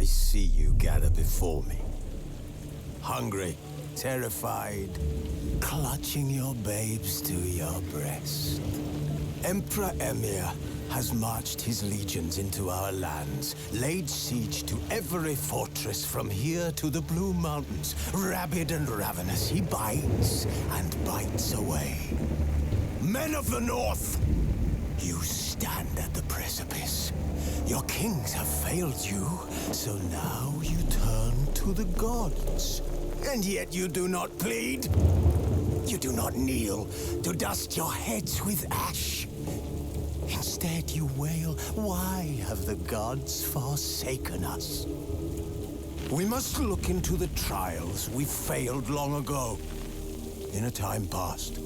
see you gather before me. Hungry, terrified, clutching your babes to your breast. Emperor Emhyr has marched his legions into our lands, laid siege to every fortress from here to the Blue Mountains. Rabid and ravenous, he bites and bites away. Men of the North, you stand at the precipice. Your kings have failed you, so now you turn to the gods. And yet you do not plead. You do not kneel to dust your heads with ash. Instead you wail, why have the gods forsaken us? We must look into the trials we failed long ago. In a time past,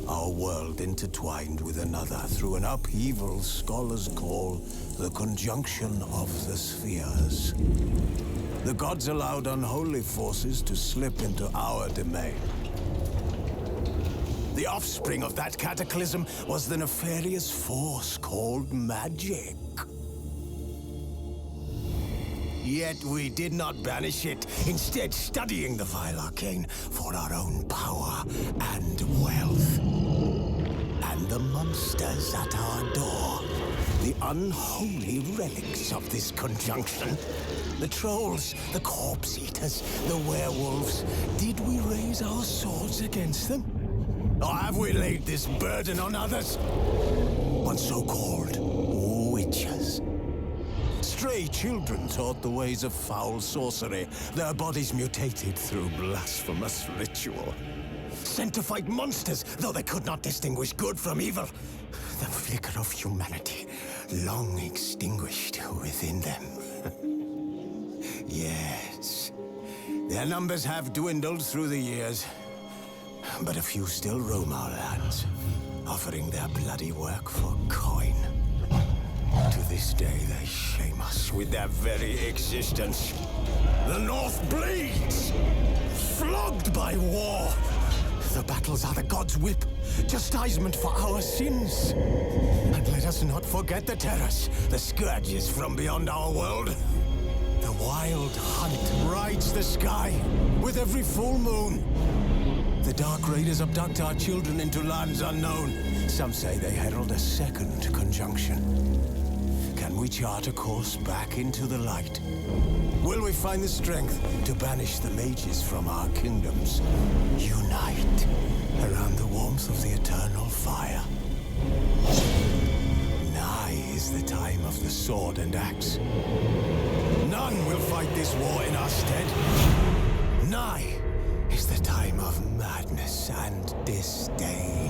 our world intertwined with another through an upheaval scholars call the conjunction of the spheres. The gods allowed unholy forces to slip into our domain. The offspring of that cataclysm was the nefarious force called magic. Yet we did not banish it, instead studying the vile arcane for our own power and wealth. And the monsters at our door, the unholy relics of this conjunction. The trolls, the corpse eaters, the werewolves. Did we raise our swords against them? Or have we laid this burden on others? On so-called witches. Stray children taught the ways of foul sorcery, their bodies mutated through blasphemous ritual. Sent to fight monsters, though they could not distinguish good from evil. The flicker of humanity, long extinguished within them. Yes, their numbers have dwindled through the years. But a few still roam our lands, offering their bloody work for coin. To this day, they shame us with their very existence. The North bleeds, flogged by war. The battles are the gods' whip, chastisement for our sins. And let us not forget the terrors, the scourges from beyond our world. The wild hunt rides the sky with every full moon. The Dark Raiders abduct our children into lands unknown. Some say they herald a second conjunction. Can we chart a course back into the light? Will we find the strength to banish the mages from our kingdoms? Unite around the warmth of the eternal fire. Nigh is the time of the sword and axe. None will fight this war in our stead. Nigh is the time of madness and disdain.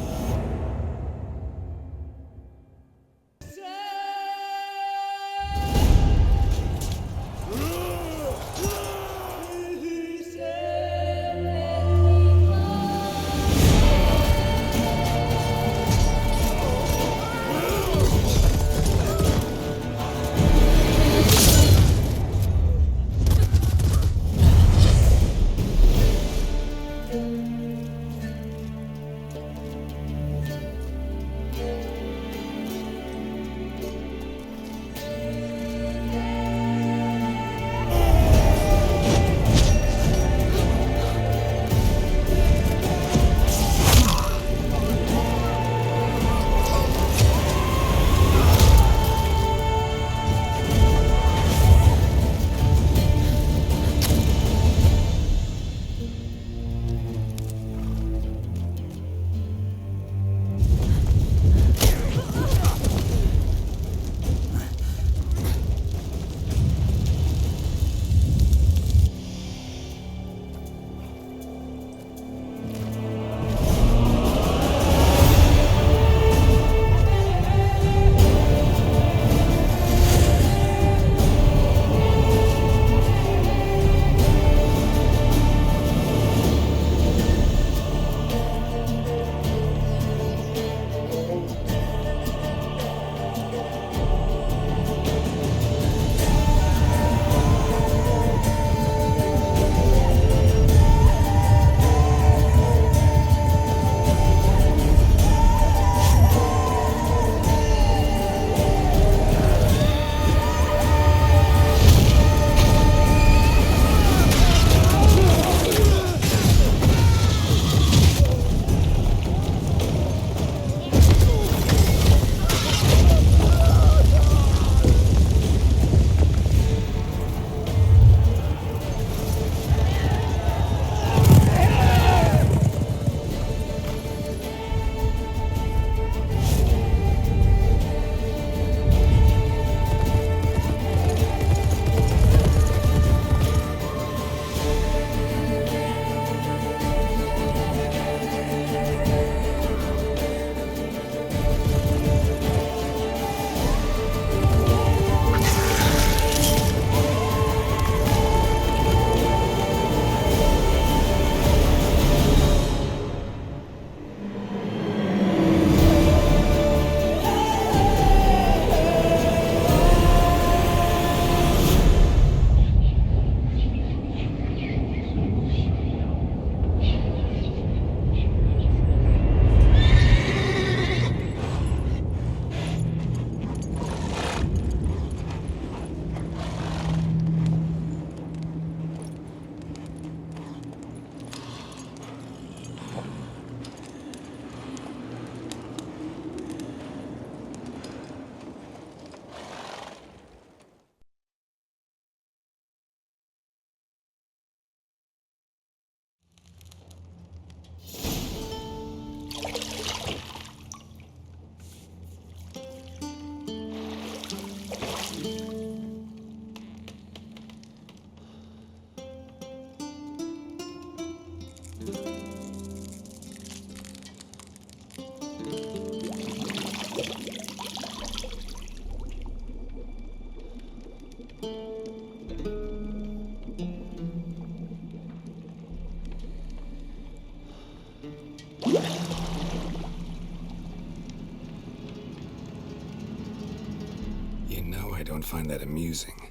I don't find that amusing.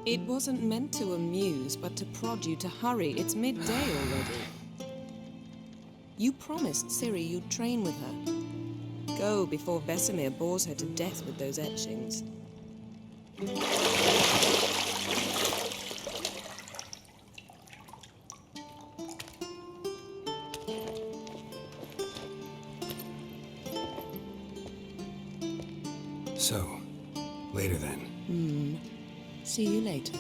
It wasn't meant to amuse, but to prod you to hurry. It's midday already. You promised Ciri you'd train with her. Go before Vesemir bores her to death with those etchings. So, later then. See you later.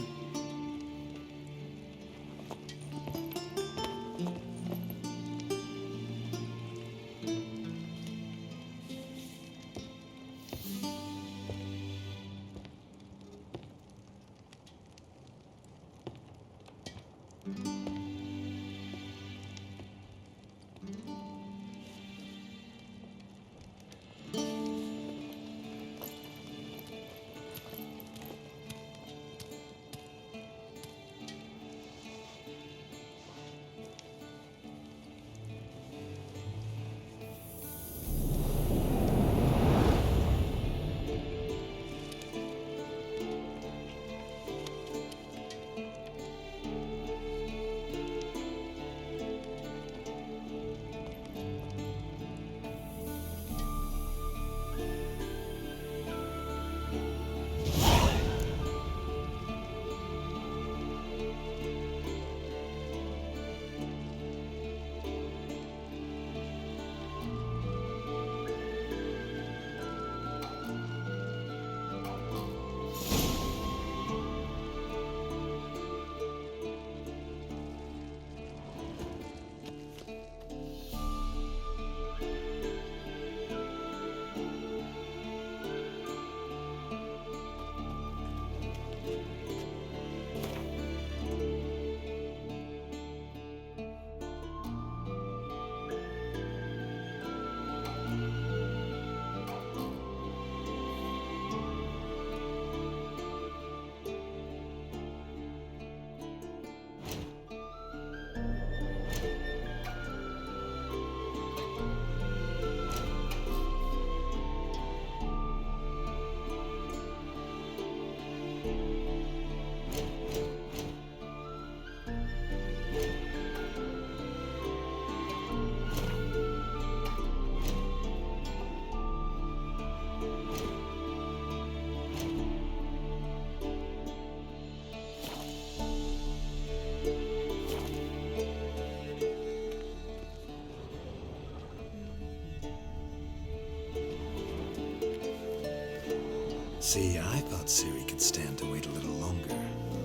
See, I thought Ciri could stand to wait a little longer.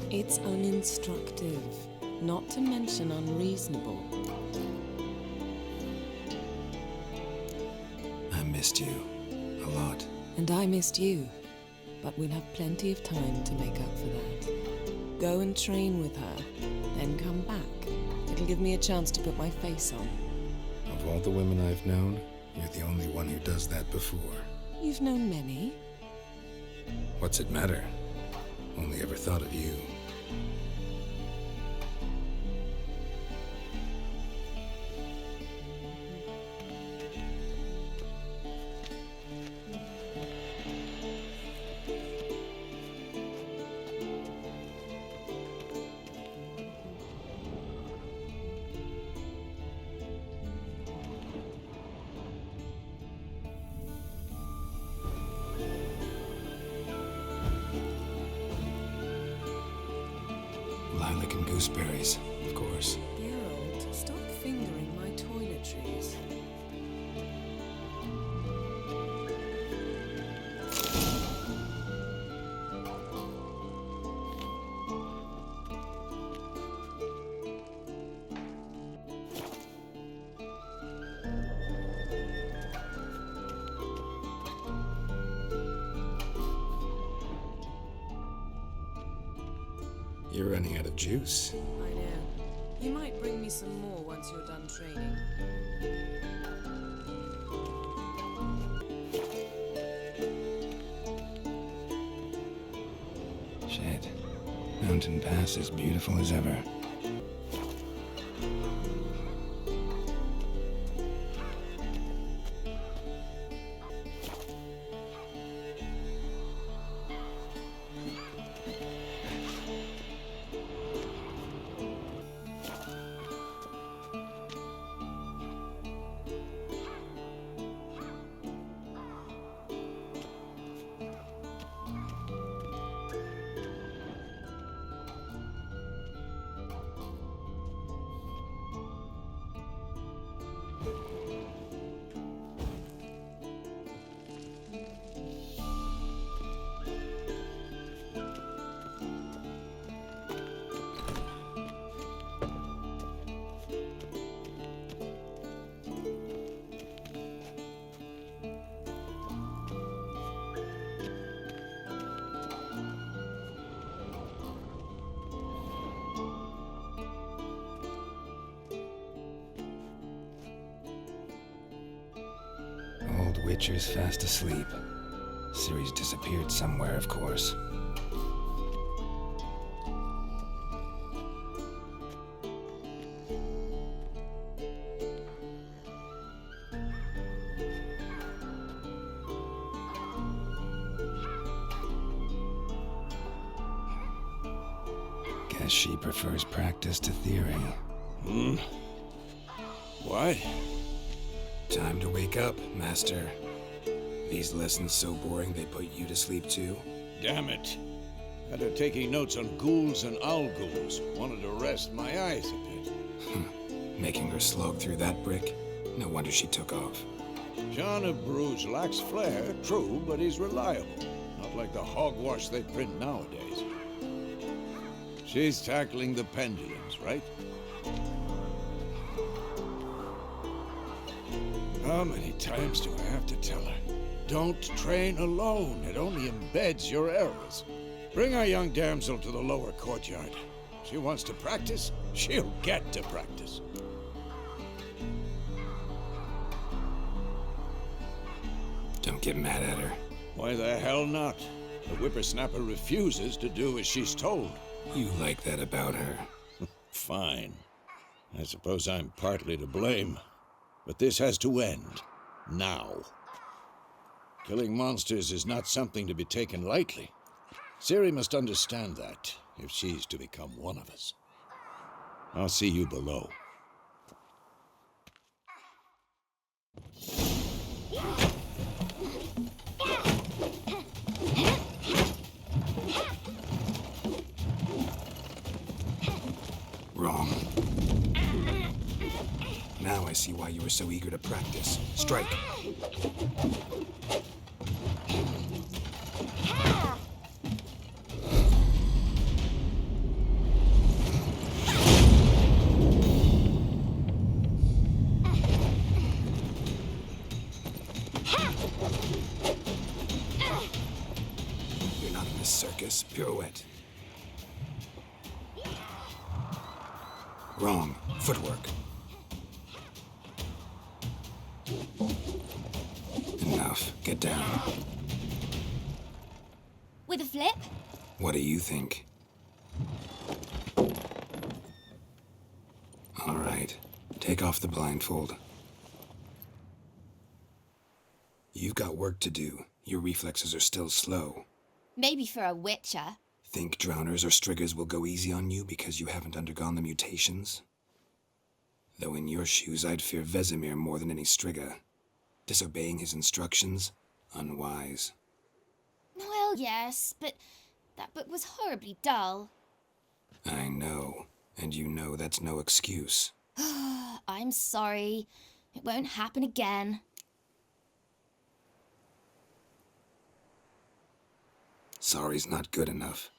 It's uninstructive, not to mention unreasonable. I missed you. A lot. And I missed you. But we'll have plenty of time to make up for that. Go and train with her, then come back. It'll give me a chance to put my face on. Of all the women I've known, you're the only one who does that before. You've known many. What's it matter? Only ever thought of you. Lilac and gooseberries, of course. Geralt, stop fingering my toiletries. You're running out of juice. I know. You might bring me some more once you're done training. Mountain Pass is beautiful as ever. Old Witcher's fast asleep. Ciri's disappeared somewhere, of course. Guess she prefers practice to theory. Why? Time to wake up, Master. These lessons so boring they put you to sleep too? Damn it. Had her taking notes on ghouls and owl-ghouls. Wanted to rest my eyes a bit. Making her slog through that brick? No wonder she took off. John of Bruges lacks flair, true, but he's reliable. Not like the hogwash they print nowadays. She's tackling the pendulums, right? How many times do I have to tell her? Don't train alone. It only embeds your errors. Bring our young damsel to the lower courtyard. She wants to practice, she'll get to practice. Don't get mad at her. Why the hell not? The whippersnapper refuses to do as she's told. You like that about her. Fine. I suppose I'm partly to blame. But this has to end. Now. Killing monsters is not something to be taken lightly. Ciri must understand that, if she's to become one of us. I'll see you below. Wrong. Now I see why you were so eager to practice. Strike. You're not in this circus. Pirouette. Wrong. Footwork. Enough. Get down. With a flip? What do you think? All right. Take off the blindfold. You've got work to do. Your reflexes are still slow. Maybe for a witcher. Think drowners or striggers will go easy on you because you haven't undergone the mutations? Though in your shoes, I'd fear Vesemir more than any strigger. Disobeying his instructions? Unwise. Well, yes, but that book was horribly dull. I know. And you know that's no excuse. I'm sorry. It won't happen again. Sorry's not good enough.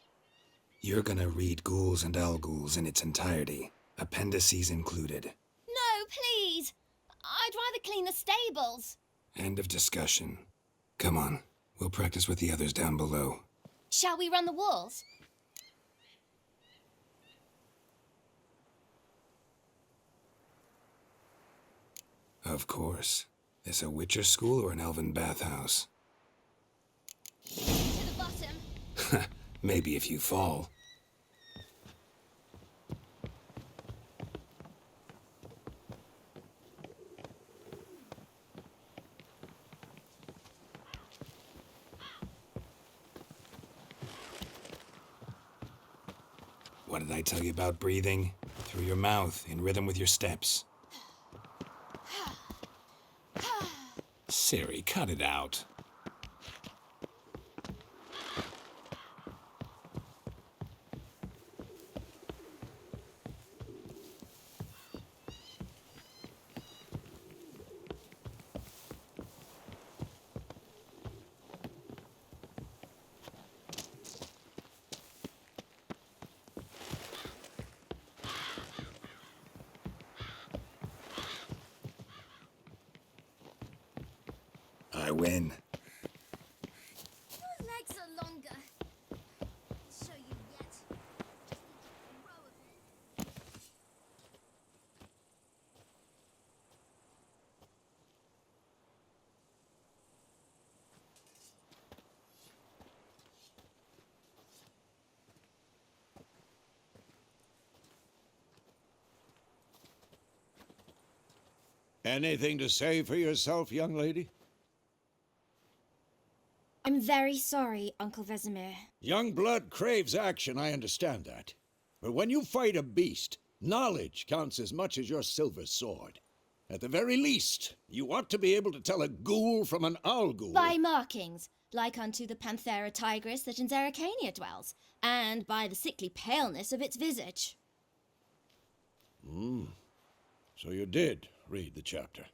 You're gonna read Ghouls and Owl-Ghouls in its entirety, appendices included. No, please! I'd rather clean the stables. End of discussion. Come on, we'll practice with the others down below. Shall we run the walls? Of course. This a Witcher school or an elven bathhouse? To the bottom. Maybe if you fall. What did I tell you about breathing? Through your mouth, in rhythm with your steps. Ciri, cut it out. I win. Your legs are longer. I'll show you yet. Just need to grow a bit. Anything to say for yourself, young lady? I'm very sorry, Uncle Vesemir. Young blood craves action, I understand that. But when you fight a beast, knowledge counts as much as your silver sword. At the very least, you ought to be able to tell a ghoul from an owl ghoul. By markings, like unto the Panthera tigris that in Zerrikania dwells, and by the sickly paleness of its visage. So you did read the chapter.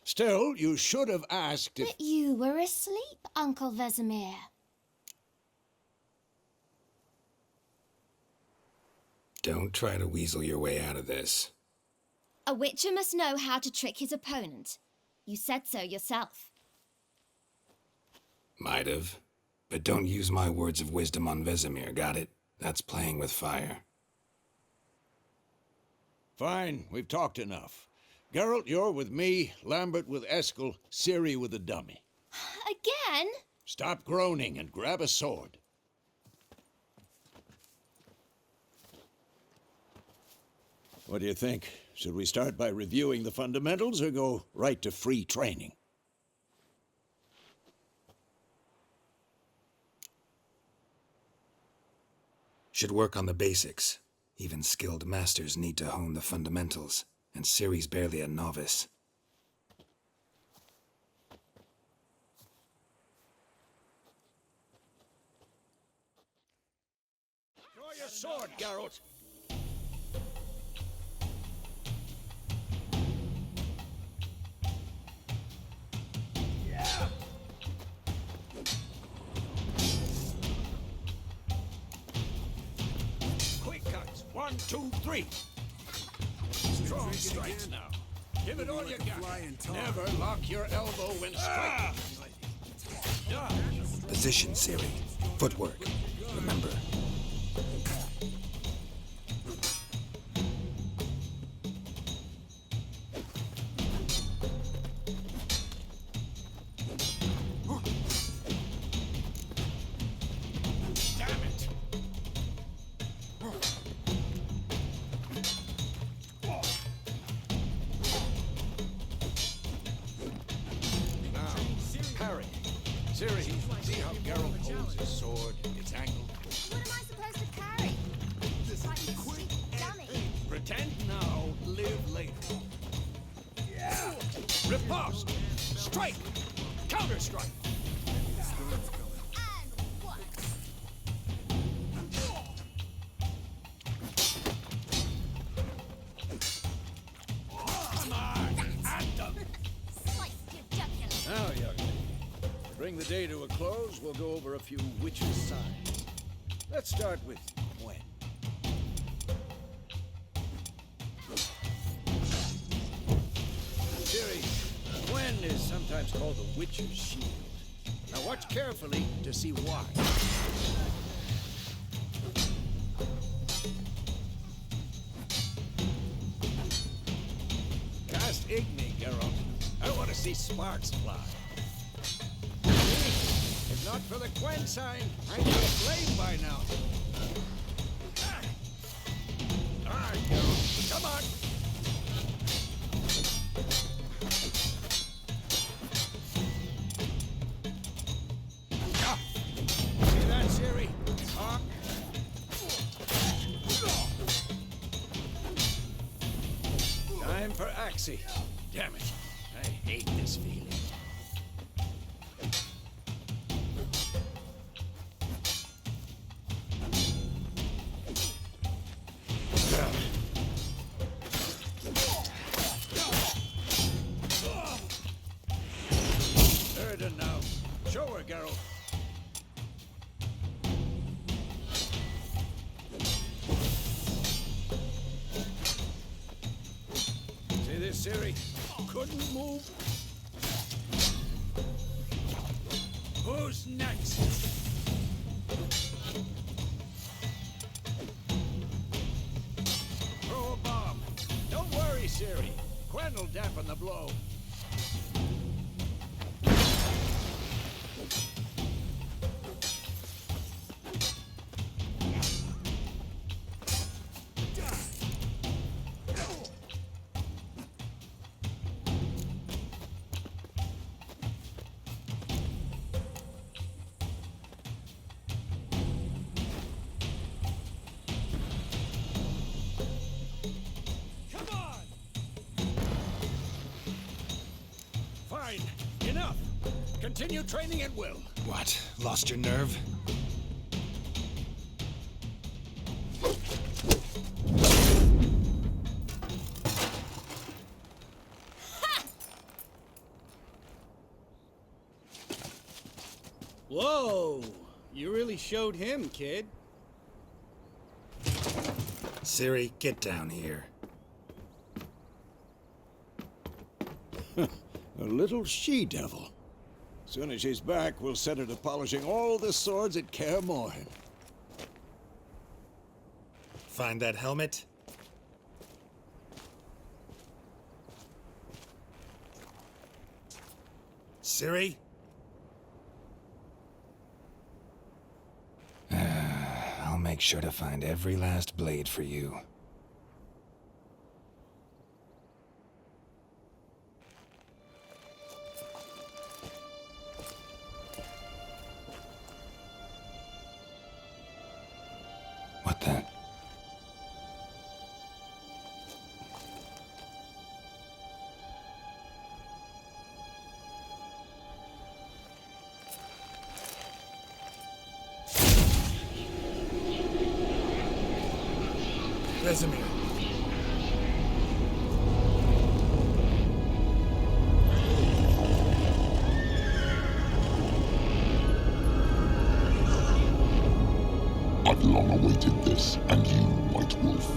Still, you should have asked if... But you were asleep, Uncle Vesemir. Don't try to weasel your way out of this. A witcher must know how to trick his opponent. You said so yourself. Might have. But don't use my words of wisdom on Vesemir, got it? That's playing with fire. Fine, we've talked enough. Geralt, you're with me, Lambert with Eskel, Ciri with the dummy. Again? Stop groaning and grab a sword. What do you think? Should we start by reviewing the fundamentals or go right to free training? Should work on the basics. Even skilled masters need to hone the fundamentals, and Ciri's barely a novice. Draw your sword, Geralt! Quick cuts. 1, 2, 3. Strong strikes now. Give it all you got. Never lock your elbow when striking. Position, Ciri. Footwork. Remember. Damn it! Now, parry. Ciri, see how Geralt holds his sword? It's angled. What am I supposed to parry? Like a stupid dummy. Pretend now, live later. Riposte! Strike! Counter-strike! And what? Come on! At them! Slice your jugular. Now, young lady, to bring the day to a close, we'll go over a few witches' signs. Let's start with Gwen. Ciri, Gwen is sometimes called the witch's shield. Now watch carefully to see why. Cast Igni, Geralt. I want to see sparks fly. If not for the Gwen sign, I'd be aflame by now. All right, Geralt, come on. Ah. See that, Ciri? Ah. time for Axie. Damn it. I hate this feeling. Erden now. Show her, Geralt. See this, Ciri? Couldn't move. Who's next? Throw a bomb. Don't worry, Ciri. Quen will dampen the blow. Fine. Enough. Continue training at will. What? Lost your nerve? Whoa! You really showed him, kid. Ciri, get down here. A little she-devil. Soon as she's back, we'll set her to polishing all the swords at Kaer Morhen. Find that helmet? Ciri? I'll make sure to find every last blade for you. What the? Vesemir. I've long awaited this, and you, White Wolf.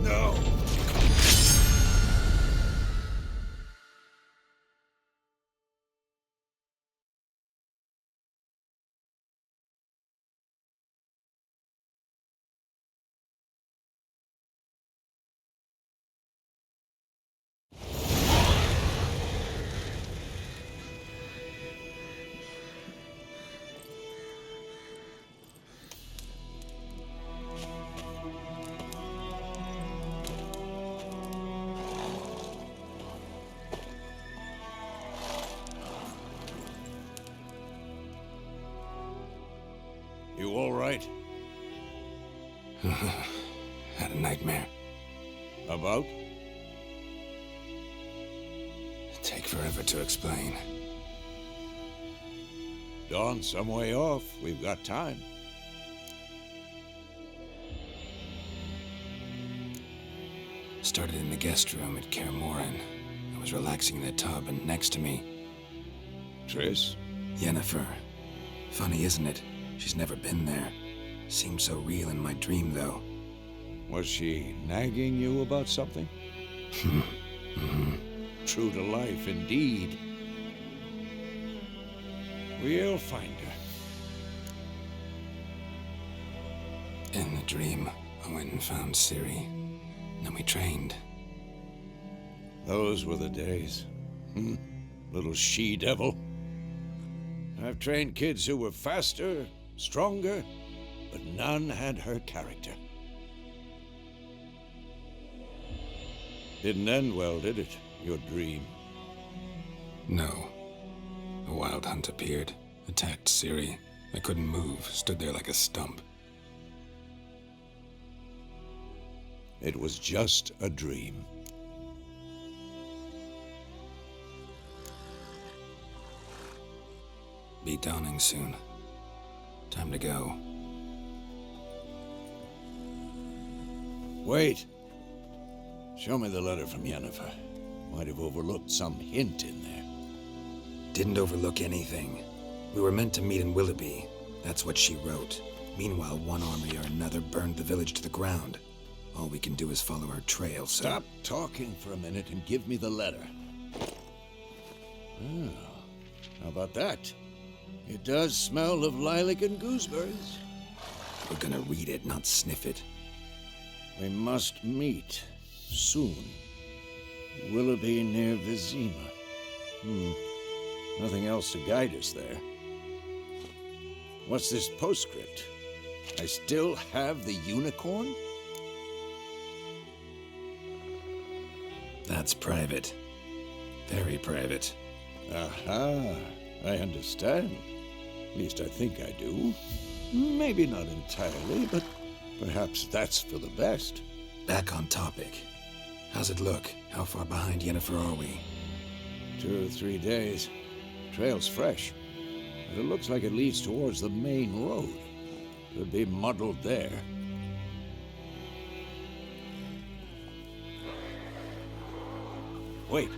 No! You all right? Had a nightmare. About? Take forever to explain. Dawn's some way off. We've got time. Started in the guest room at Kaer Morhen. I was relaxing in the tub, and next to me, Triss? Yennefer. Funny, isn't it? She's never been there. Seemed so real in my dream, though. Was she nagging you about something? True to life, indeed. We'll find her. In the dream, I went and found Ciri. Then we trained. Those were the days. Little she-devil. I've trained kids who were faster, stronger, but none had her character. Didn't end well, did it? Your dream? No. A wild hunt appeared, attacked Ciri. I couldn't move, stood there like a stump. It was just a dream. Be dawning soon. Time to go. Wait. Show me the letter from Yennefer. Might have overlooked some hint in there. Didn't overlook anything. We were meant to meet in Willoughby. That's what she wrote. Meanwhile, one army or another burned the village to the ground. All we can do is follow her trail, so... Stop talking for a minute and give me the letter. Oh, how about that? It does smell of lilac and gooseberries. We're gonna read it, not sniff it. We must meet soon. Willoughby near Vizima. Nothing else to guide us there. What's this postscript? I still have the unicorn? That's private. Very private. Aha, I understand. At least I think I do. Maybe not entirely, but perhaps that's for the best. Back on topic. How's it look? How far behind Yennefer are we? 2 or 3 days. Trail's fresh, but it looks like it leads towards the main road. Could be muddled there. Wait,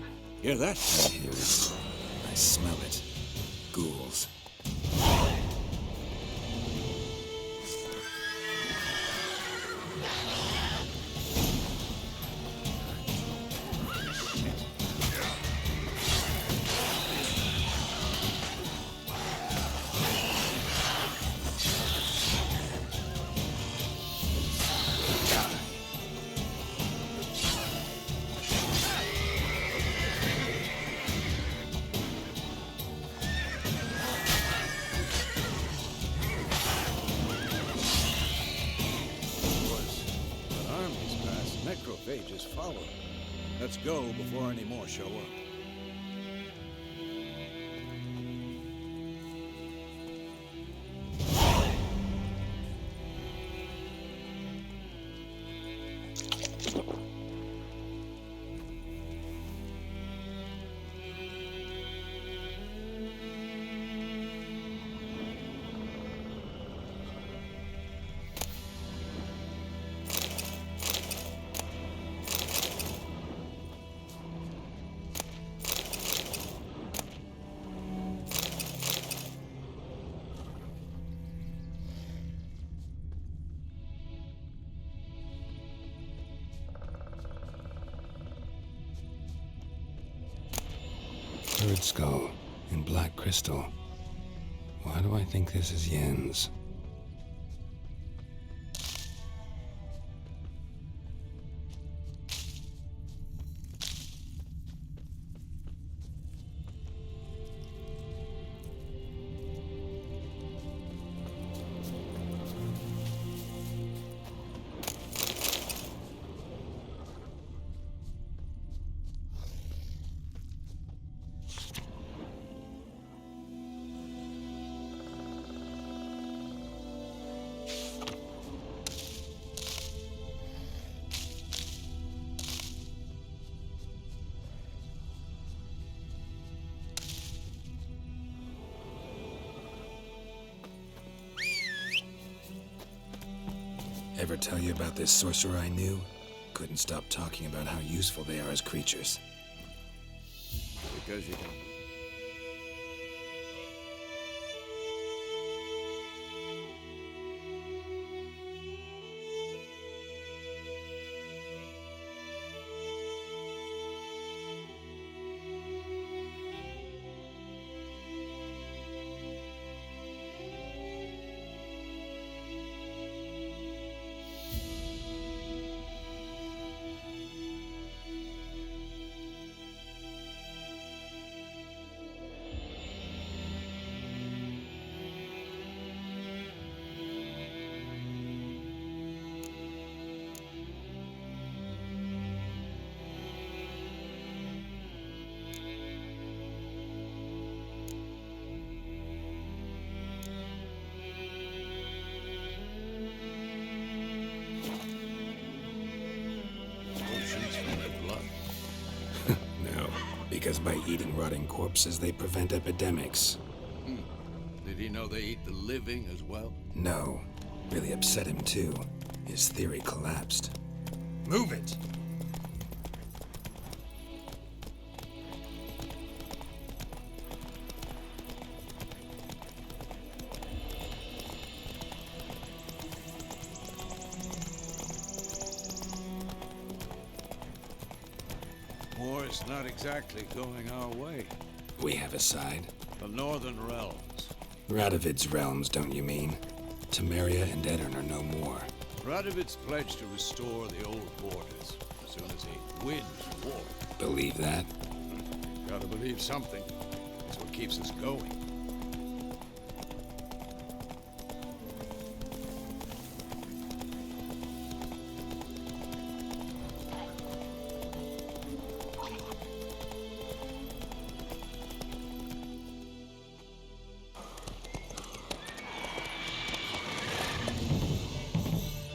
hear that? I hear it. I smell it. Ghouls. Necrophages follow. Let's go before any more show up. Bird skull in black crystal. Why do I think this is Yen's? Ever tell you about this sorcerer I knew? Couldn't stop talking about how useful they are as creatures. Because you can. Because by eating rotting corpses, they prevent epidemics. Did he know they eat the living as well? No. Really upset him, too. His theory collapsed. Move it! War's not exactly going our way. We have a side. The Northern Realms. Radovid's realms, don't you mean? Temeria and Edirn are no more. Radovid's pledged to restore the old borders as soon as he wins war. Believe that? Gotta believe something. That's what keeps us going.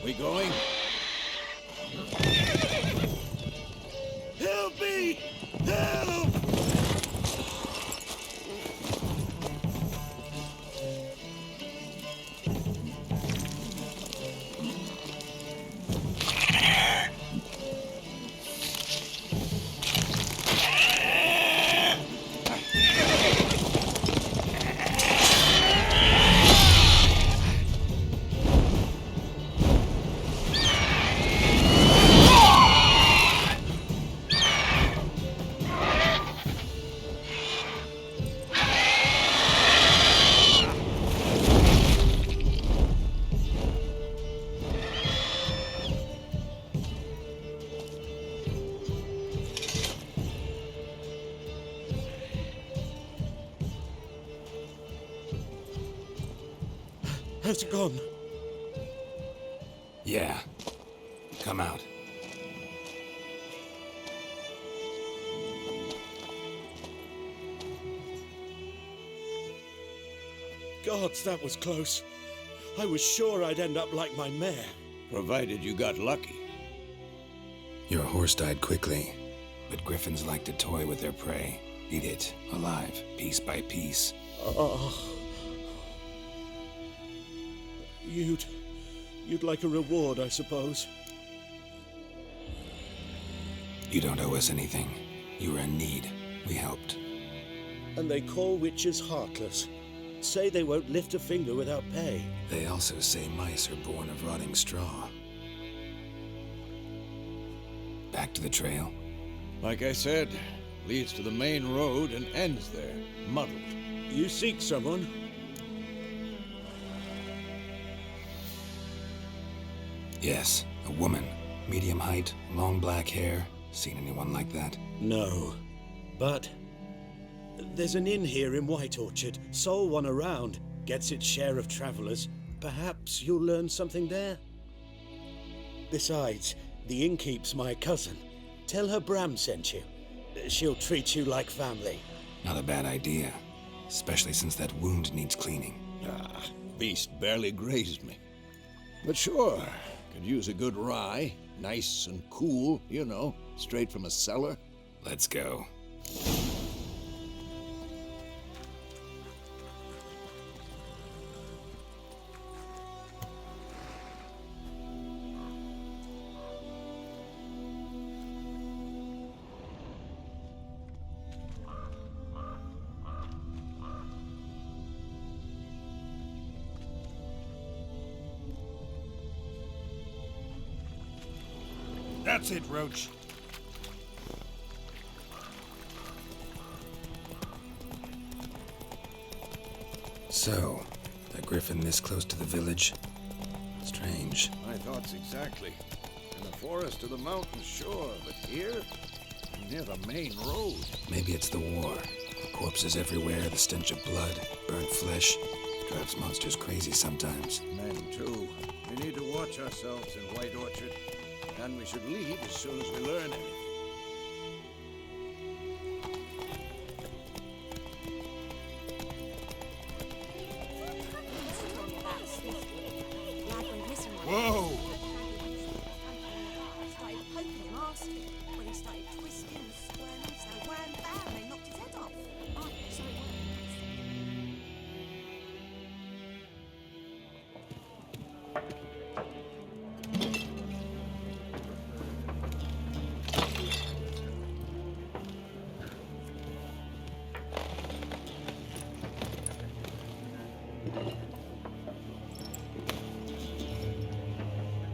We going? Help me! Help! Has it gone? Yeah. Come out. Gods, that was close. I was sure I'd end up like my mare. Provided you got lucky. Your horse died quickly, but griffins like to toy with their prey. Eat it, alive, piece by piece. You'd like a reward, I suppose. You don't owe us anything. You were in need. We helped. And they call witches heartless. Say they won't lift a finger without pay. They also say mice are born of rotting straw. Back to the trail. Like I said, leads to the main road and ends there, muddled. You seek someone? Yes, a woman. Medium height, long black hair. Seen anyone like that? No. But there's an inn here in White Orchard. Sole one around. Gets its share of travelers. Perhaps you'll learn something there? Besides, the innkeep's my cousin. Tell her Bram sent you. She'll treat you like family. Not a bad idea. Especially since that wound needs cleaning. Ah, beast barely grazed me. But sure, could use a good rye. Nice and cool, you know, straight from a cellar. Let's go. That's it, Roach. So, a griffin this close to the village? Strange. My thoughts exactly. In the forest or the mountains, sure, but here? Near the main road. Maybe it's the war. Corpses everywhere, the stench of blood, burnt flesh. Drives monsters crazy sometimes. Men, too. We need to watch ourselves in White Orchard. And we should leave as soon as we learn anything. Whoa! Started poking him, asking. When he started twisting and squirming, so wham bam, they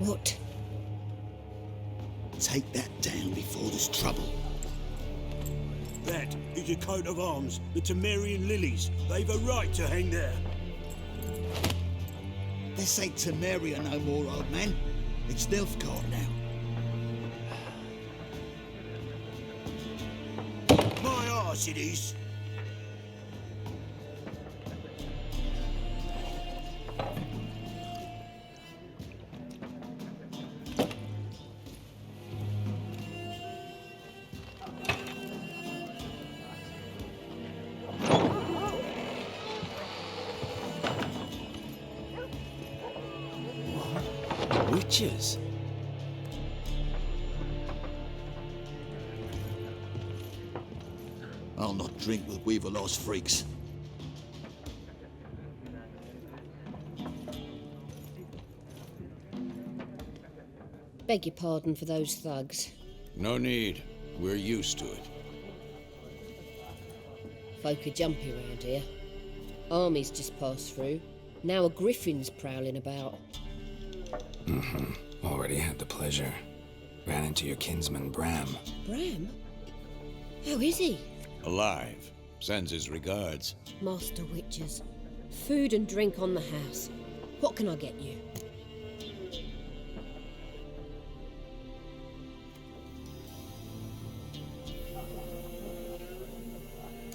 What? Take that down before there's trouble. That is a coat of arms, the Temerian lilies. They've a right to hang there. This ain't Temeria no more, old man. It's Nilfgaard now. My arse it is. Witches? I'll not drink with Weaverlaw's freaks. Beg your pardon for those thugs. No need. We're used to it. Folk are jumpy round here. Armies just passed through. Now a griffin's prowling about. Already had the pleasure. Ran into your kinsman, Bram. Bram? How is he? Alive. Sends his regards. Master Witches. Food and drink on the house. What can I get you?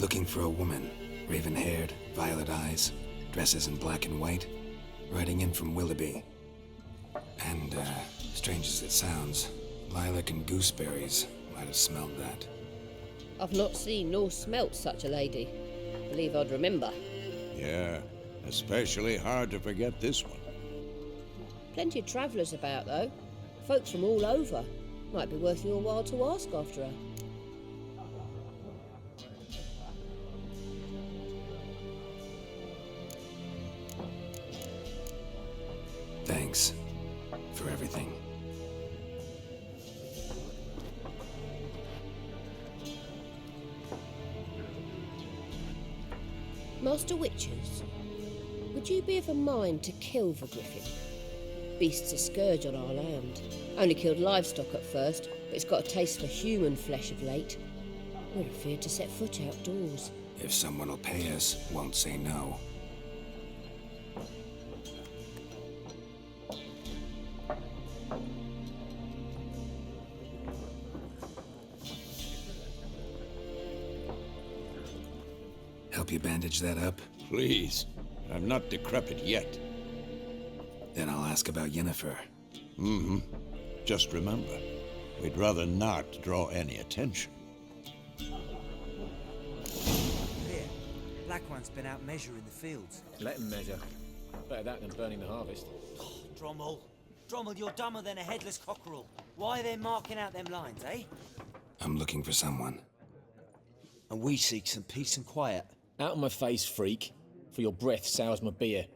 Looking for a woman. Raven-haired, violet eyes, dresses in black and white. Riding in from Willoughby. And, strange as it sounds, lilac and gooseberries might have smelled that. I've not seen nor smelt such a lady. Believe I'd remember. Yeah, especially hard to forget this one. Plenty of travellers about, though. Folks from all over. Might be worth your while to ask after her. Thanks for everything. Master Witches, would you be of a mind to kill the griffin? Beast's a scourge on our land. Only killed livestock at first, but it's got a taste for human flesh of late. We're afeard to set foot outdoors. If someone will pay us, won't say no. Help you bandage that up? Please. I'm not decrepit yet. Then I'll ask about Yennefer. Just remember, we'd rather not draw any attention. Here, Black One's been out measuring the fields. Let him measure. Better that than burning the harvest. Oh, Drommel. Drommel, you're dumber than a headless cockerel. Why are they marking out them lines, eh? I'm looking for someone. And we seek some peace and quiet. Out of my face, freak. For your breath sours my beer.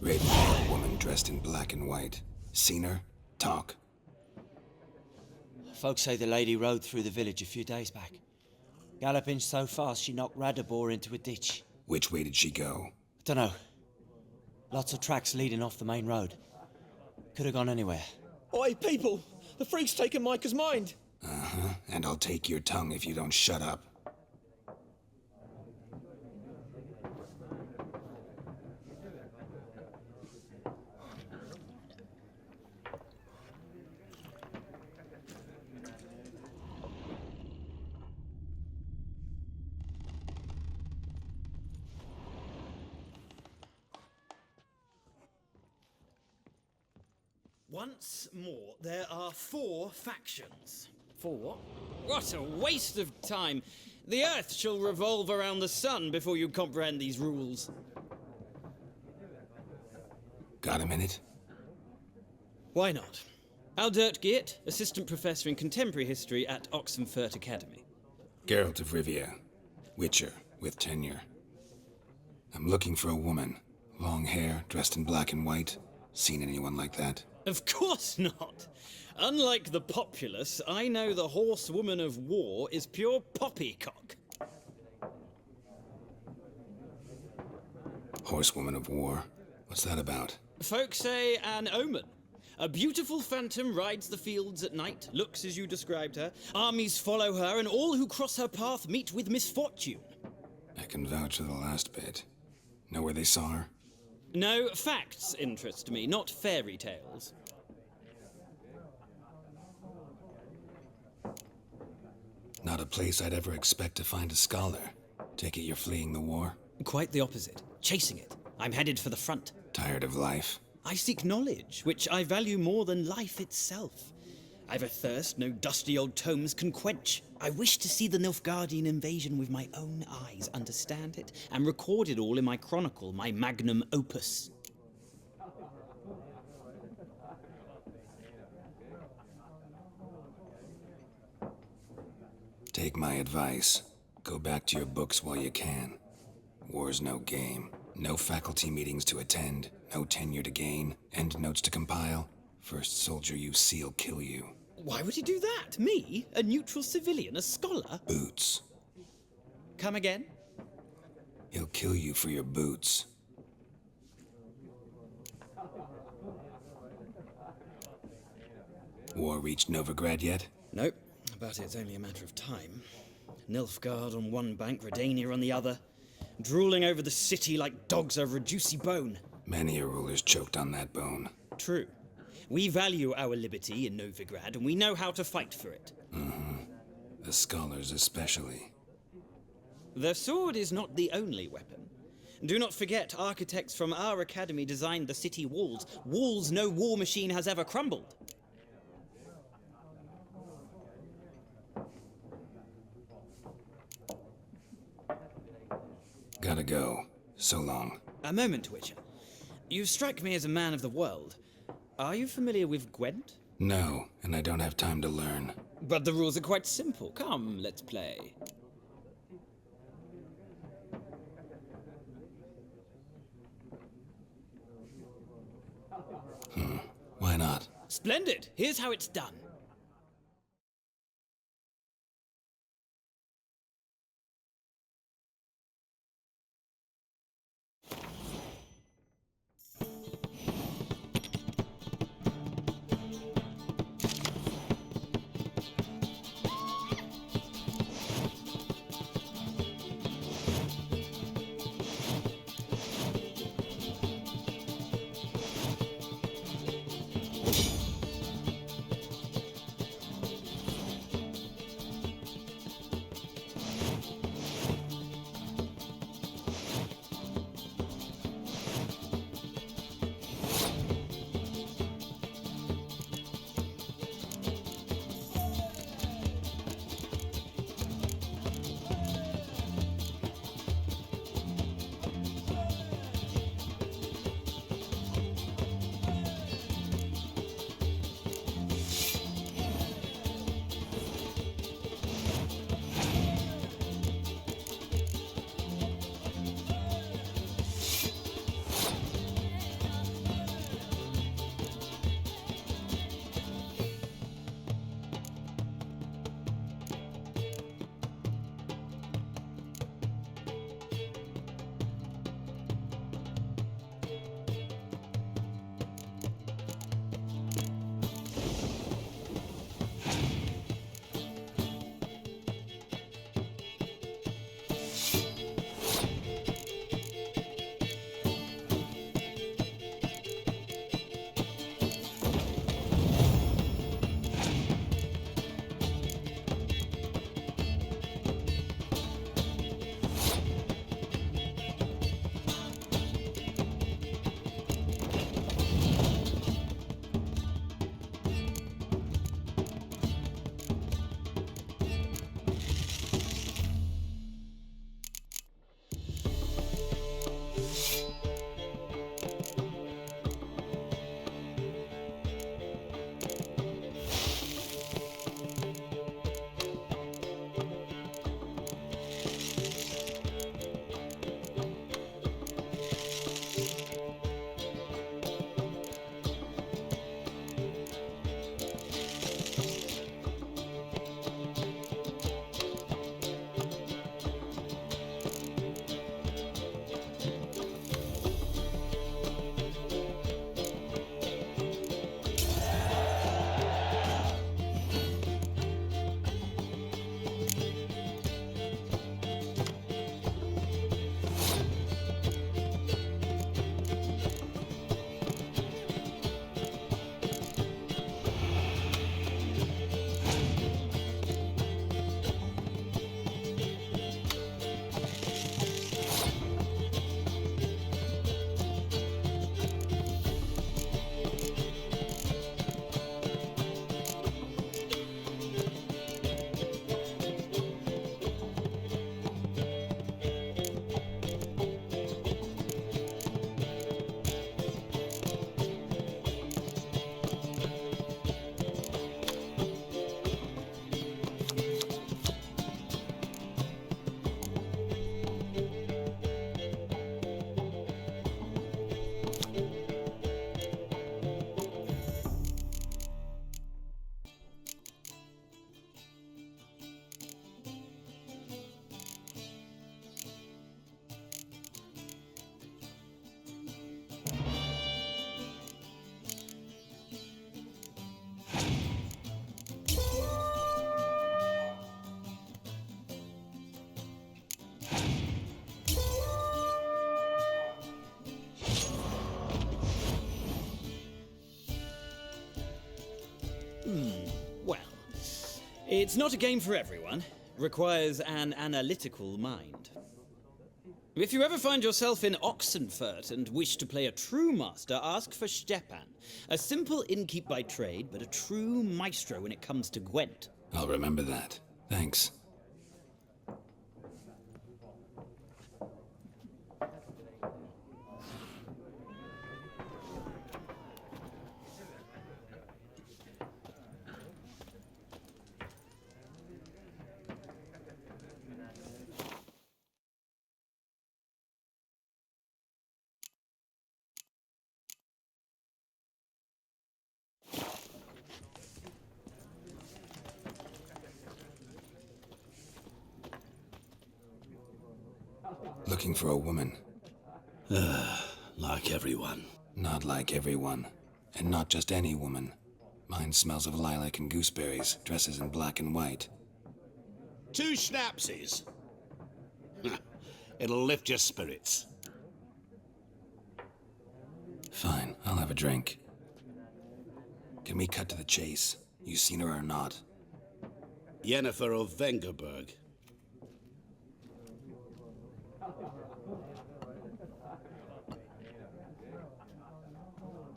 Raven-haired woman dressed in black and white. Seen her? Talk. Folks say the lady rode through the village a few days back. Galloping so fast she knocked Radabor into a ditch. Which way did she go? Dunno. Lots of tracks leading off the main road. Could have gone anywhere. Oi, people! The freak's taken Micah's mind! And I'll take your tongue if you don't shut up. Once more, there are 4 factions. 4 what? What a waste of time! The Earth shall revolve around the sun before you comprehend these rules. Got a minute? Why not? Aldert Geert, Assistant Professor in Contemporary History at Oxenfurt Academy. Geralt of Rivia. Witcher, with tenure. I'm looking for a woman. Long hair, dressed in black and white. Seen anyone like that? Of course not! Unlike the populace, I know the horsewoman of war is pure poppycock. Horsewoman of War? What's that about? Folk say an omen. A beautiful phantom rides the fields at night, looks as you described her. Armies follow her, and all who cross her path meet with misfortune. I can vouch for the last bit. Know where they saw her? No, facts interest me, not fairy tales. Not a place I'd ever expect to find a scholar. Take it you're fleeing the war? Quite the opposite. Chasing it. I'm headed for the front. Tired of life? I seek knowledge, which I value more than life itself. I've a thirst no dusty old tomes can quench. I wish to see the Nilfgaardian invasion with my own eyes, understand it, and record it all in my chronicle, my magnum opus. Take my advice. Go back to your books while you can. War's no game. No faculty meetings to attend, no tenure to gain, end notes to compile. First soldier you see'll kill you. Why would he do that? Me? A neutral civilian? A scholar? Boots. Come again? He'll kill you for your boots. War reached Novigrad yet? Nope, but it's only a matter of time. Nilfgaard on one bank, Redania on the other. Drooling over the city like dogs over a juicy bone. Many a ruler's choked on that bone. True. We value our liberty in Novigrad, and we know how to fight for it. The scholars especially. The sword is not the only weapon. Do not forget, architects from our academy designed the city walls. Walls no war machine has ever crumbled. Gotta go. So long. A moment, Witcher. You strike me as a man of the world. Are you familiar with Gwent? No, and I don't have time to learn. But the rules are quite simple. Come, let's play. Why not? Splendid! Here's how it's done. It's not a game for everyone. Requires an analytical mind. If you ever find yourself in Oxenfurt and wish to play a true master, ask for Stepan. A simple innkeep by trade, but a true maestro when it comes to Gwent. I'll remember that. Thanks. Looking for a woman. Like everyone. Not like everyone. And not just any woman. Mine smells of lilac and gooseberries, dresses in black and white. 2 schnapsies. It'll lift your spirits. Fine, I'll have a drink. Can we cut to the chase? You seen her or not? Yennefer of Vengerberg.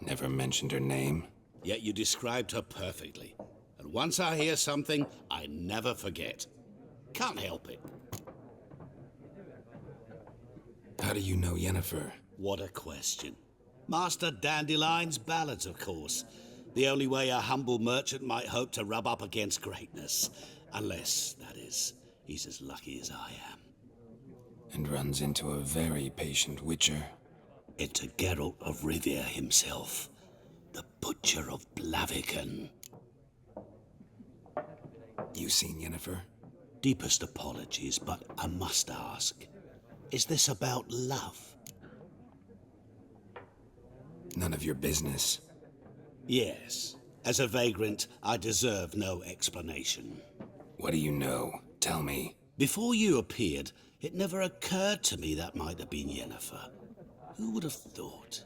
Never mentioned her name. Yet you described her perfectly. And once I hear something, I never forget. Can't help it. How do you know Yennefer? What a question. Master Dandelion's ballads, of course. The only way a humble merchant might hope to rub up against greatness. Unless, that is, he's as lucky as I am. And runs into a very patient witcher. Into Geralt of Rivia himself. The Butcher of Blaviken. You seen Yennefer? Deepest apologies, but I must ask. Is this about love? None of your business. Yes. As a vagrant, I deserve no explanation. What do you know? Tell me. Before you appeared, it never occurred to me that might have been Yennefer. Who would have thought?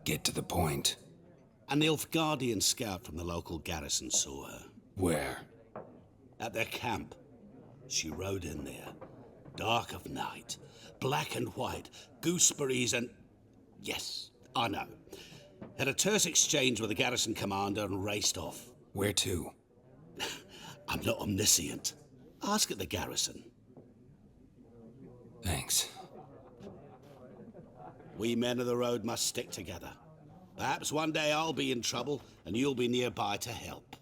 Get to the point. An Nilfgaardian scout from the local garrison saw her. Where? At their camp. She rode in there. Dark of night. Black and white. Gooseberries and... Yes, I know. Had a terse exchange with the garrison commander and raced off. Where to? I'm not omniscient. Ask at the garrison. Thanks. We men of the road must stick together. Perhaps one day I'll be in trouble and you'll be nearby to help.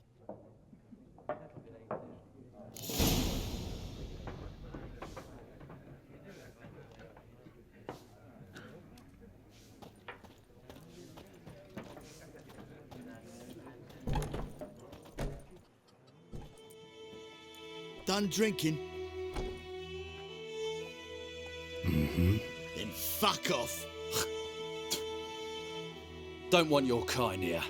Done drinking? Mm-hmm. Then fuck off. Don't want your kind here.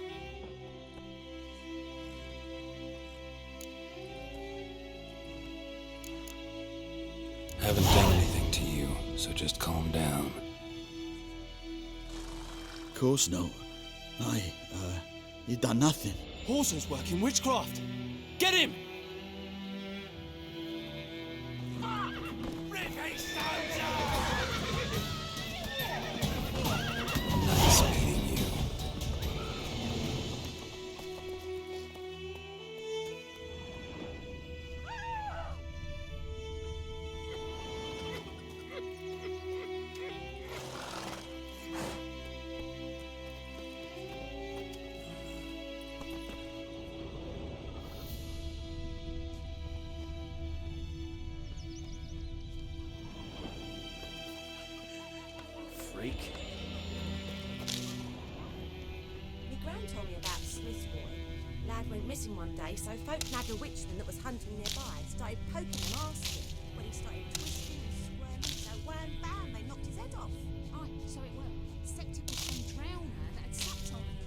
Haven't done anything to you, so just calm down. Of course not. You done nothing. Horses work in witchcraft. Get him! Nice meeting you. Freak. My gran told me about Smith's boy. Lad went missing one day, so folk nagged a witchman that was hunting nearby. Started poking and asking. When he started twisting and squirming, so wham bam, they knocked his head off. Aye, so it were. Except it was some drowner that had supped on him.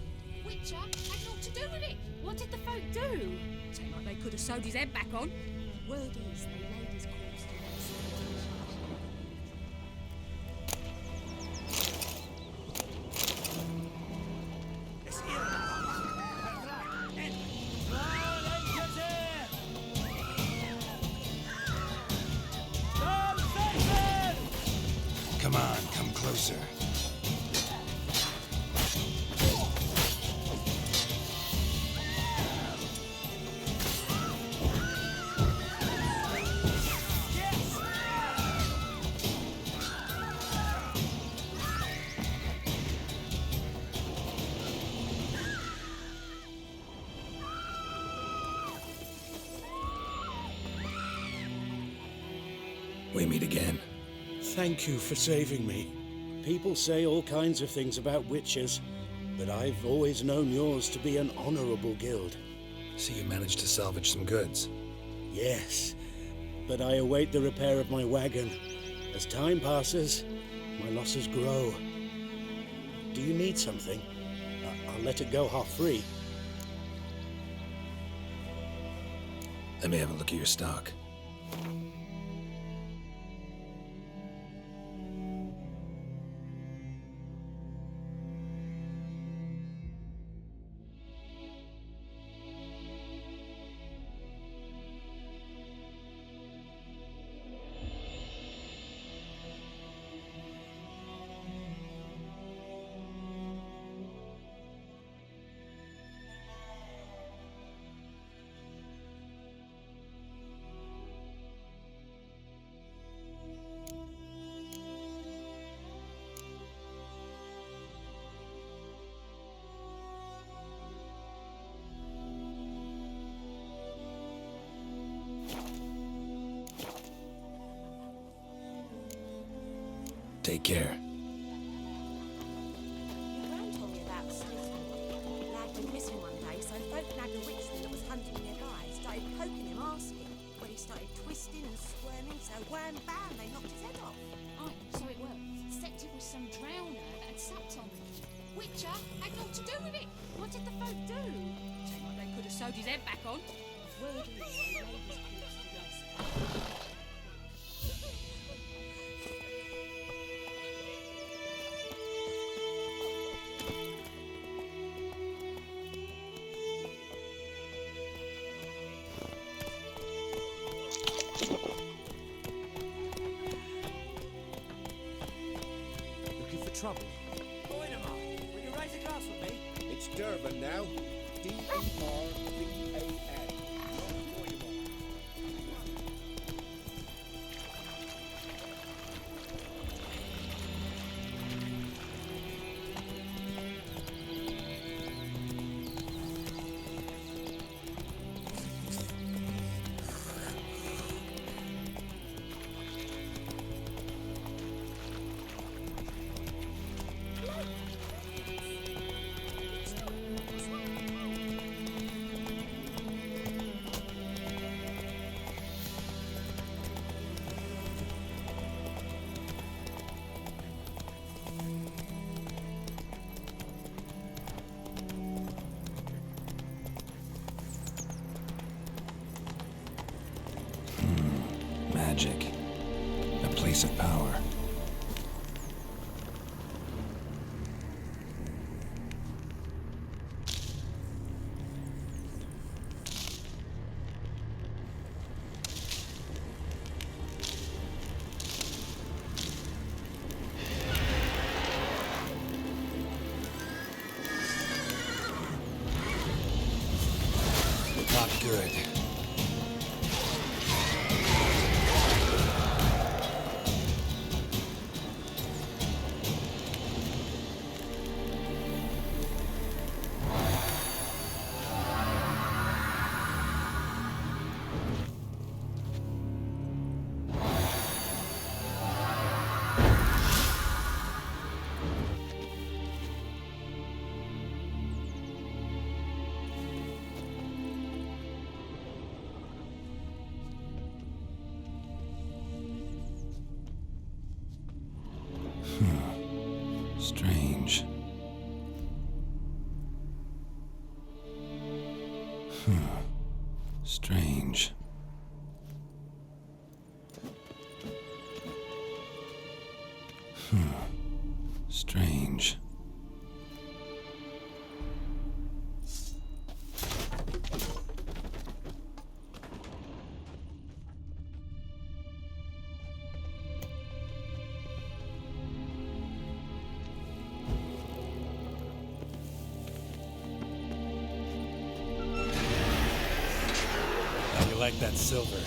Witcher had naught to do with it. What did the folk do? Seemed like they could have sewed his head back on. Word is they laid his corpse to rest. on, come closer. We meet again. Thank you for saving me. People say all kinds of things about witches, but I've always known yours to be an honorable guild. So you managed to salvage some goods? Yes, but I await the repair of my wagon. As time passes, my losses grow. Do you need something? I'll let it go half-free. Let me have a look at your stock. Take care. Your gran told me about Smith's boy. Lad went missing one day, so folk nagged a witchman that was hunting nearby. Started poking him, asking. When he started twisting and squirming, so wham bam, they knocked his head off. Oh, so it was. Except it was some drowner that had supped on him. Witcher had naught to do with it. What did the folk do? Seemed like they could have sewed his head back on. Word is, they laid his corpse to rest. Trouble. Moinama, will you raise a glass with me? It's Durban now. D-E-R-B-A-N. Magic. A place of power. Not good. Strange. Strange. Strange. like that silver.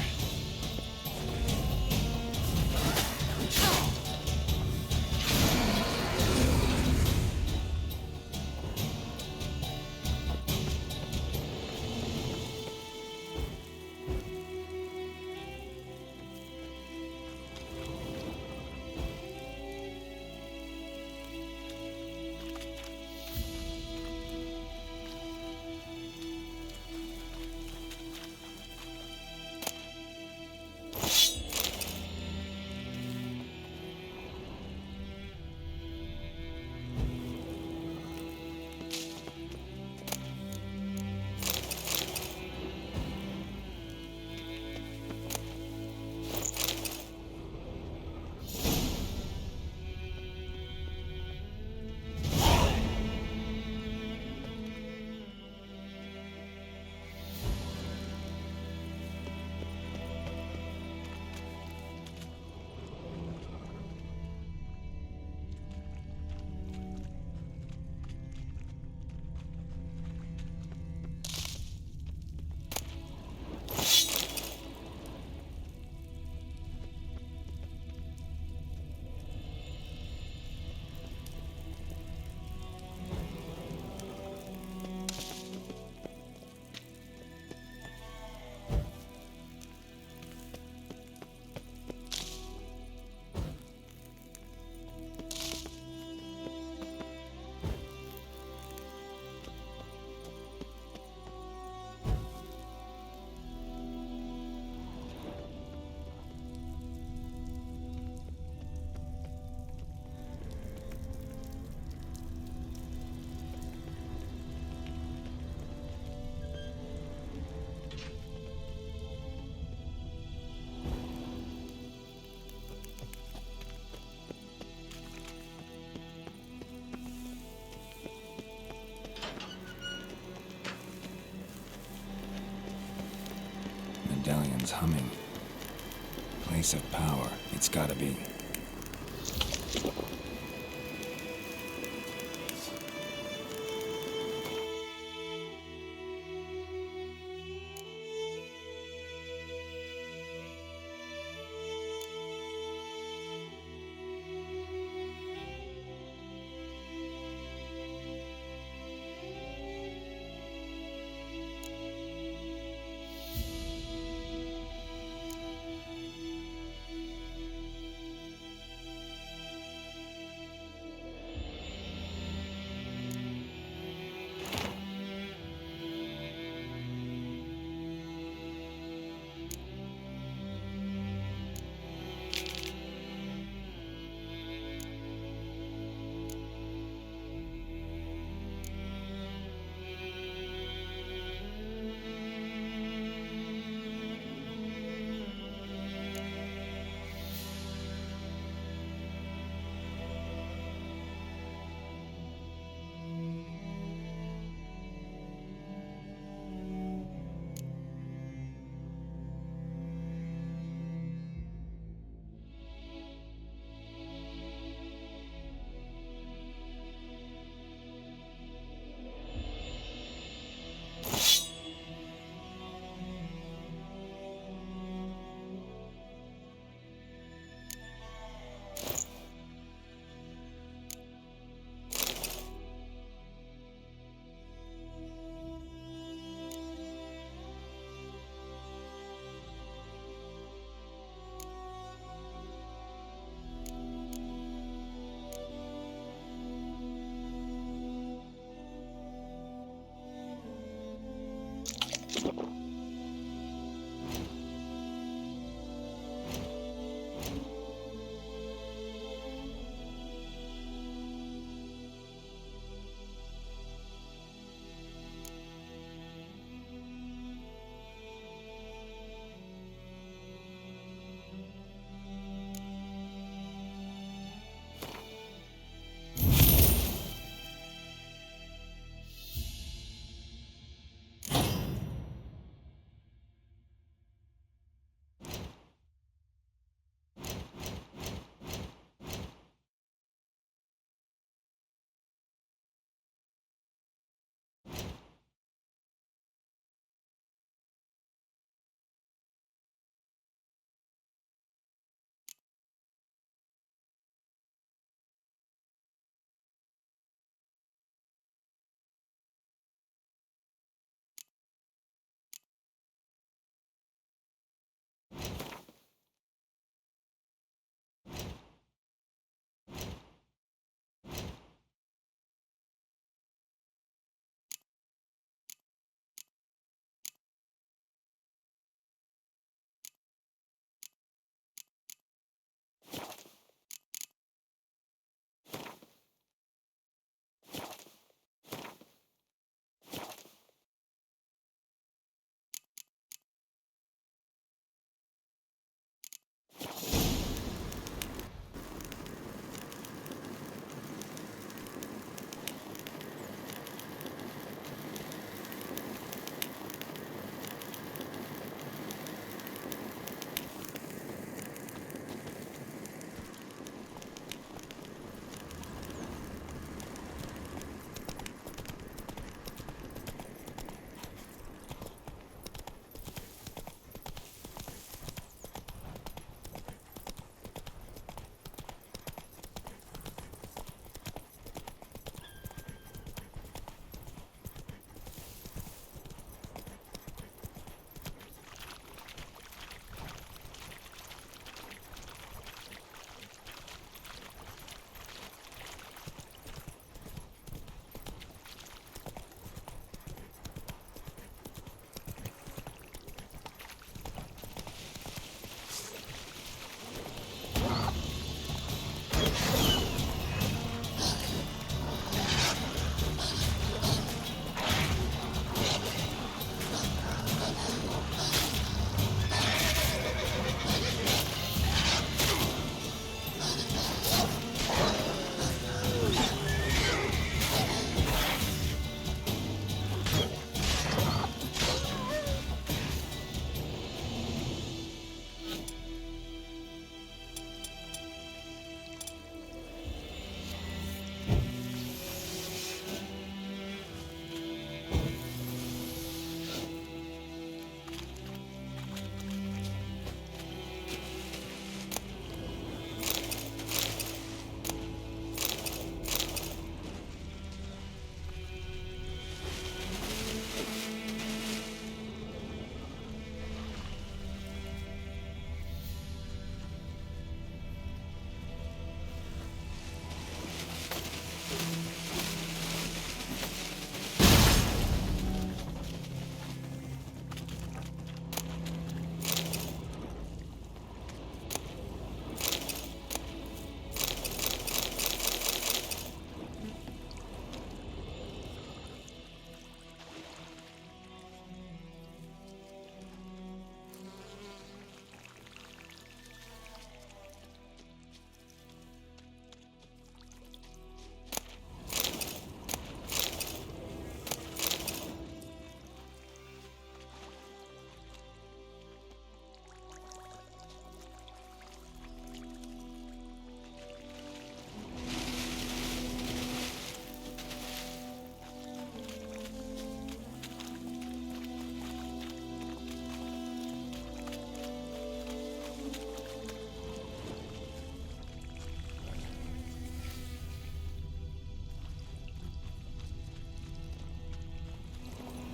Medallion's humming. Place of power. It's gotta be.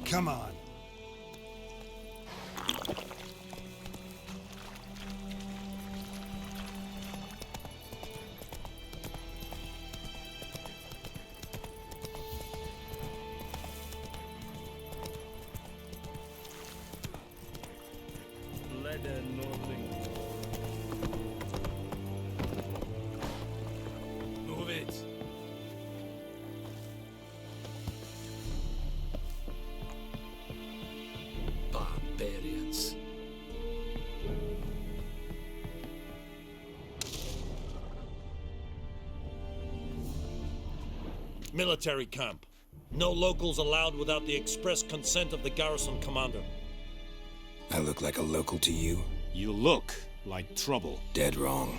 Come on. Move it. Barbarians. Military camp. No locals allowed without the express consent of the garrison commander. I look like a local to you? You look like trouble. Dead wrong.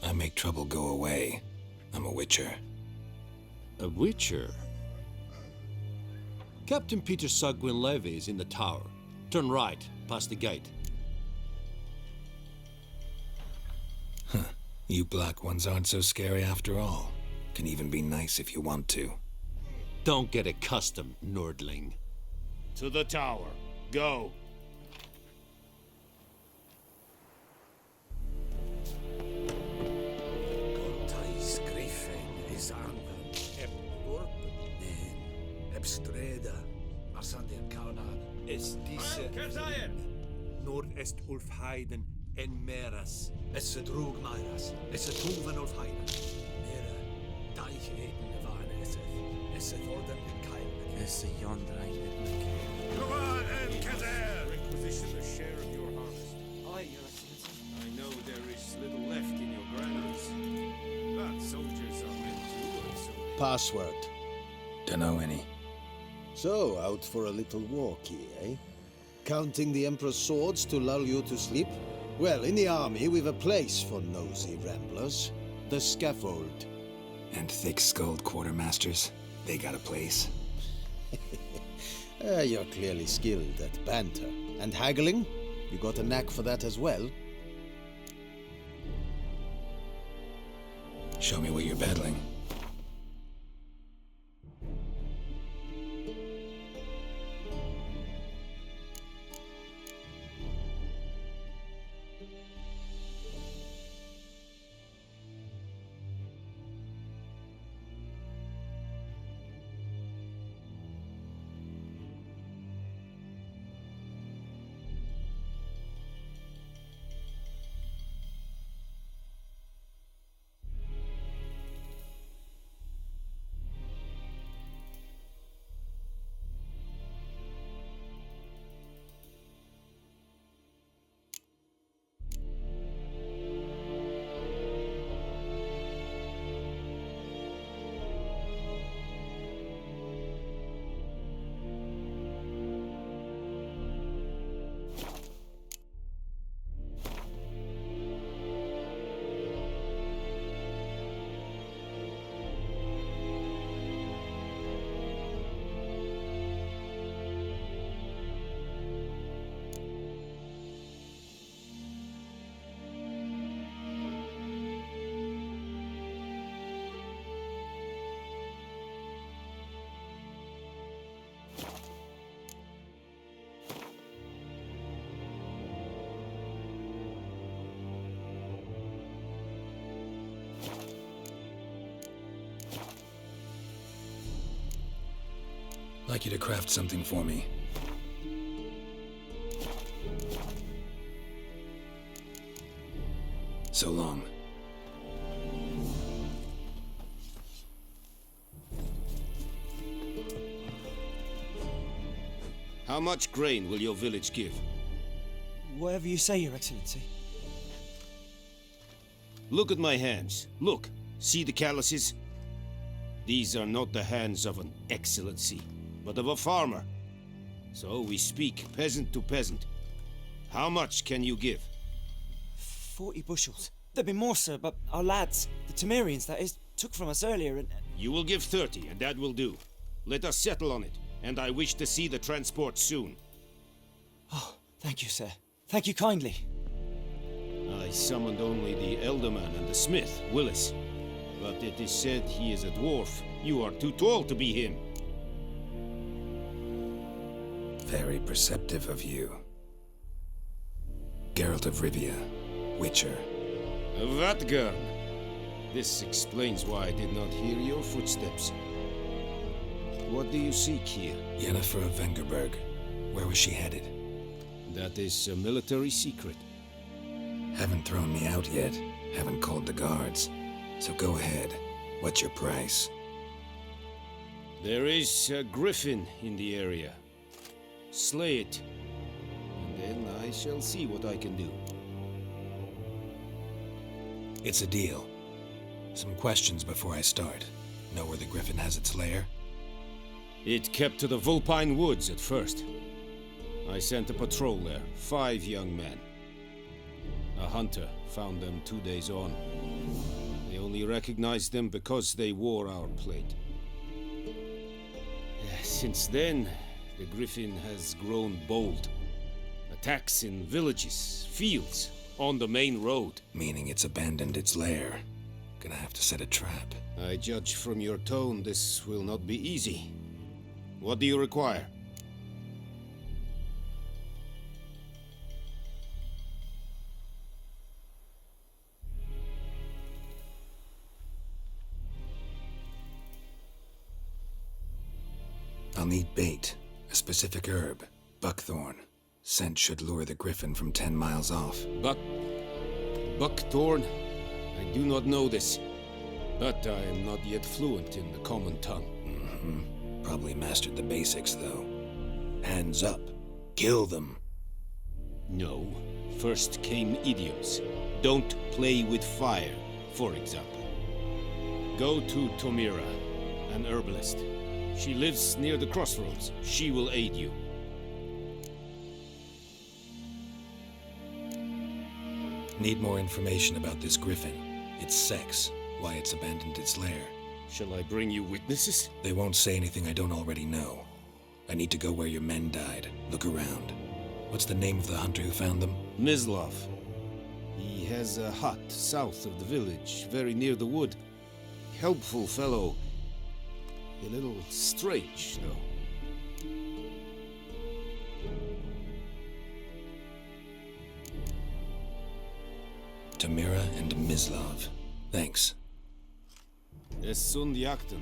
I make trouble go away. I'm a witcher. A witcher? Captain Peter Sagwin Levy is in the tower. Turn right, past the gate. Huh. You black ones aren't so scary after all. Can even be nice if you want to. Don't get accustomed, Nordling. To the tower. Go. Gontais Griffin is Anvan. Eb Dorpen. Nen. Eb Streda. Marsander Kana. Es diese. Nord est Ulf Heiden en Meras. Es se drog Meiras. Es se tuven Ulf Heiden. Mera. Deich eden van Eseth. Eseth orden in Kail. Es se yondrein et Come on, and Kazer! Requisition a share of your harvest. Aye, Your Excellency. I know there is little left in your granaries. But soldiers are meant to do so. Password. Dunno any. So, out for a little walkie, eh? Counting the Emperor's swords to lull you to sleep? Well, in the army, we've a place for nosy ramblers. The scaffold. And thick-skulled quartermasters. They got a place. You're clearly skilled at banter. And haggling? You got a knack for that as well? Show me what you're peddling. I'd like you to craft something for me. So long. How much grain will your village give? Whatever you say, Your Excellency. Look at my hands. Look. See the calluses? These are not the hands of an excellency, but of a farmer. So we speak peasant to peasant. How much can you give? 40 bushels. There'd be more, sir, but our lads, the Temerians, that is, took from us earlier and... You will give 30, and that will do. Let us settle on it, and I wish to see the transport soon. Oh, thank you, sir. Thank you kindly. I summoned only the Elderman and the smith, Willis. But it is said he is a dwarf. You are too tall to be him. Very perceptive of you. Geralt of Rivia, Witcher. Vatgern! This explains why I did not hear your footsteps. What do you seek here? Yennefer of Vengerberg. Where was she headed? That is a military secret. Haven't thrown me out yet. Haven't called the guards. So go ahead. What's your price? There is a griffin in the area. Slay it, and then I shall see what I can do. It's a deal. Some questions before I start. Know where the griffin has its lair? It kept to the Vulpine Woods at first. I sent a patrol there, 5 young men. A hunter found them 2 days on. They only recognized them because they wore our plate. Since then, the griffin has grown bold. Attacks in villages, fields, on the main road. Meaning it's abandoned its lair. Gonna have to set a trap. I judge from your tone this will not be easy. What do you require? I'll need bait, a specific herb, buckthorn. Scent should lure the griffin from 10 miles off. Buckthorn? I do not know this, but I am not yet fluent in the common tongue. Probably mastered the basics, though. Hands up. Kill them. No. First came idioms. Don't play with fire, for example. Go to Tomira, an herbalist. She lives near the crossroads. She will aid you. Need more information about this griffin. Its sex, why it's abandoned its lair. Shall I bring you witnesses? They won't say anything I don't already know. I need to go where your men died. Look around. What's the name of the hunter who found them? Mislav. He has a hut south of the village, very near the wood. Helpful fellow. A little strange, though. Tomira and Mislav. Thanks. Es Sundjakten.